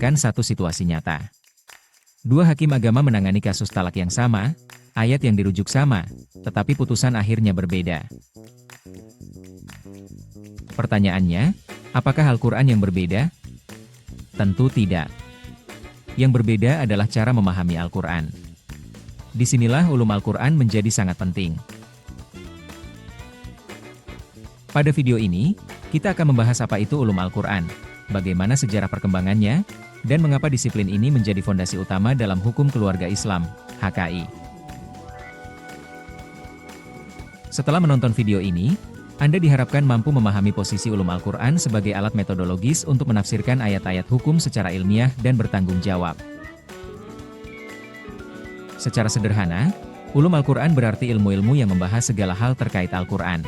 Bayangkan satu situasi nyata. Dua hakim agama menangani kasus talak yang sama, ayat yang dirujuk sama, tetapi putusan akhirnya berbeda. Pertanyaannya, apakah Al-Quran yang berbeda? Tentu tidak. Yang berbeda adalah cara memahami Al-Quran. Disinilah ulum Al-Quran menjadi sangat penting. Pada video ini, kita akan membahas apa itu ulum Al-Quran, bagaimana sejarah perkembangannya, dan mengapa disiplin ini menjadi fondasi utama dalam hukum keluarga Islam, HKI. Setelah menonton video ini, Anda diharapkan mampu memahami posisi ulum Al-Quran sebagai alat metodologis untuk menafsirkan ayat-ayat hukum secara ilmiah dan bertanggung jawab. Secara sederhana, ulum Al-Quran berarti ilmu-ilmu yang membahas segala hal terkait Al-Quran.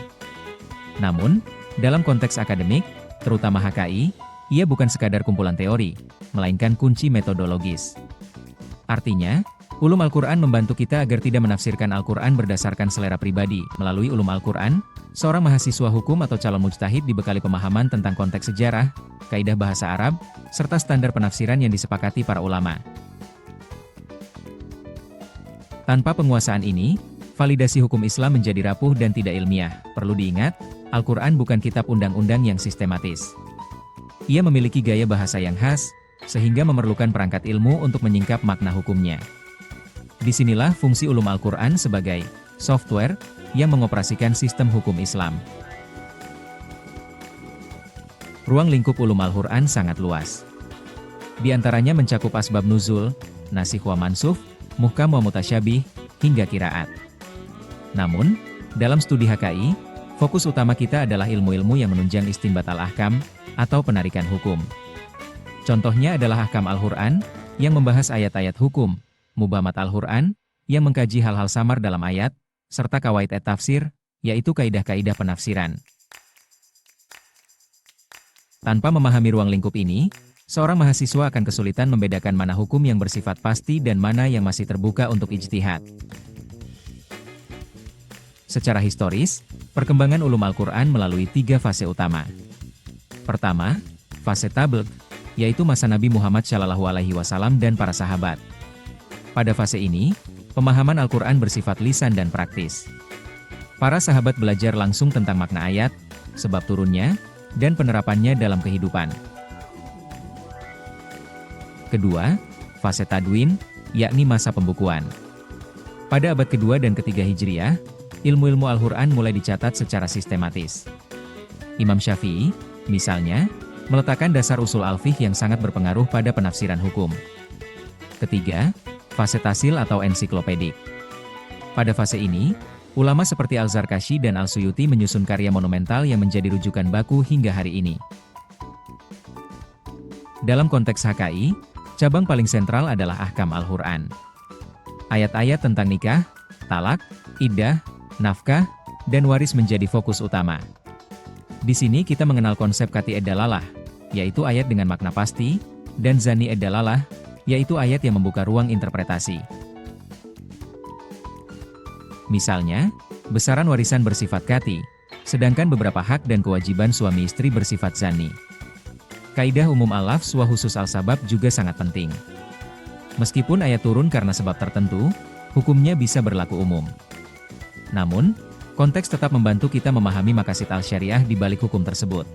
Namun, dalam konteks akademik, terutama HKI, ia bukan sekadar kumpulan teori, melainkan kunci metodologis. Artinya, ulum Al-Quran membantu kita agar tidak menafsirkan Al-Quran berdasarkan selera pribadi. Melalui ulum Al-Quran, seorang mahasiswa hukum atau calon mujtahid dibekali pemahaman tentang konteks sejarah, kaidah bahasa Arab, serta standar penafsiran yang disepakati para ulama. Tanpa penguasaan ini, validasi hukum Islam menjadi rapuh dan tidak ilmiah. Perlu diingat, Al-Quran bukan kitab undang-undang yang sistematis. Ia memiliki gaya bahasa yang khas, sehingga memerlukan perangkat ilmu untuk menyingkap makna hukumnya. Disinilah fungsi ulum Al-Quran sebagai software yang mengoperasikan sistem hukum Islam. Ruang lingkup ulum Al-Quran sangat luas. Di antaranya mencakup asbab nuzul, nasikh wa mansukh, muhkam wa mutasyabih, hingga qiraat. Namun, dalam studi HKI, fokus utama kita adalah ilmu-ilmu yang menunjang istinbat al-ahkam, atau penarikan hukum. Contohnya adalah ahkam Al-Quran, yang membahas ayat-ayat hukum, mubamat Al-Quran, yang mengkaji hal-hal samar dalam ayat, serta kawaid tafsir, yaitu kaidah-kaidah penafsiran. Tanpa memahami ruang lingkup ini, seorang mahasiswa akan kesulitan membedakan mana hukum yang bersifat pasti dan mana yang masih terbuka untuk ijtihad. Secara historis, perkembangan ulum Al-Quran melalui 3 fase utama. Pertama, fase tabligh, yaitu masa Nabi Muhammad SAW dan para sahabat. Pada fase ini, pemahaman Al-Quran bersifat lisan dan praktis. Para sahabat belajar langsung tentang makna ayat, sebab turunnya, dan penerapannya dalam kehidupan. Kedua, fase tadwin, yakni masa pembukuan. Pada abad kedua dan ketiga Hijriah, ilmu-ilmu Al-Quran mulai dicatat secara sistematis. Imam Syafi'i, misalnya, meletakkan dasar usul al-fiqh yang sangat berpengaruh pada penafsiran hukum. Ketiga, fase tasil atau ensiklopedik. Pada fase ini, ulama seperti Al-Zarkashi dan Al-Suyuti menyusun karya monumental yang menjadi rujukan baku hingga hari ini. Dalam konteks HKI, cabang paling sentral adalah ahkam Al-Quran. Ayat-ayat tentang nikah, talak, iddah, nafkah, dan waris menjadi fokus utama. Di sini kita mengenal konsep kati ed-dalalah, yaitu ayat dengan makna pasti, dan zani ed-dalalah, yaitu ayat yang membuka ruang interpretasi. Misalnya, besaran warisan bersifat kati, sedangkan beberapa hak dan kewajiban suami istri bersifat zani. Kaidah umum al-lafz wa khusus al-sabab juga sangat penting. Meskipun ayat turun karena sebab tertentu, hukumnya bisa berlaku umum. Namun, konteks tetap membantu kita memahami maqasid al-syariah di balik hukum tersebut.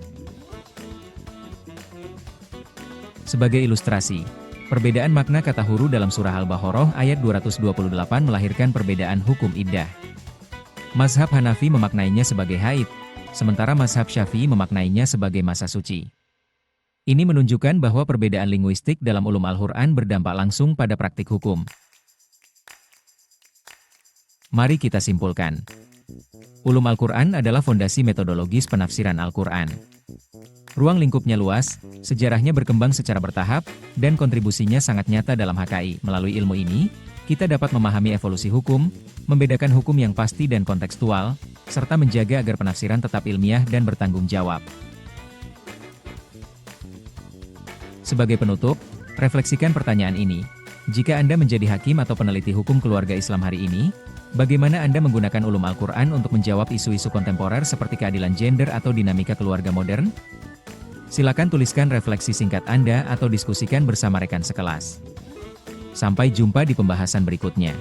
Sebagai ilustrasi, perbedaan makna kata huru dalam surah Al-Baqarah ayat 228 melahirkan perbedaan hukum iddah. Mazhab Hanafi memaknainya sebagai haid, sementara mazhab Syafi'i memaknainya sebagai masa suci. Ini menunjukkan bahwa perbedaan linguistik dalam ulum Al-Quran berdampak langsung pada praktik hukum. Mari kita simpulkan. Ulum Al-Quran adalah fondasi metodologis penafsiran Al-Quran. Ruang lingkupnya luas, sejarahnya berkembang secara bertahap, dan kontribusinya sangat nyata dalam HKI. Melalui ilmu ini, kita dapat memahami evolusi hukum, membedakan hukum yang pasti dan kontekstual, serta menjaga agar penafsiran tetap ilmiah dan bertanggung jawab. Sebagai penutup, refleksikan pertanyaan ini. Jika Anda menjadi hakim atau peneliti hukum keluarga Islam hari ini, bagaimana Anda menggunakan ulum Al-Quran untuk menjawab isu-isu kontemporer seperti keadilan gender atau dinamika keluarga modern? Silakan tuliskan refleksi singkat Anda atau diskusikan bersama rekan sekelas. Sampai jumpa di pembahasan berikutnya.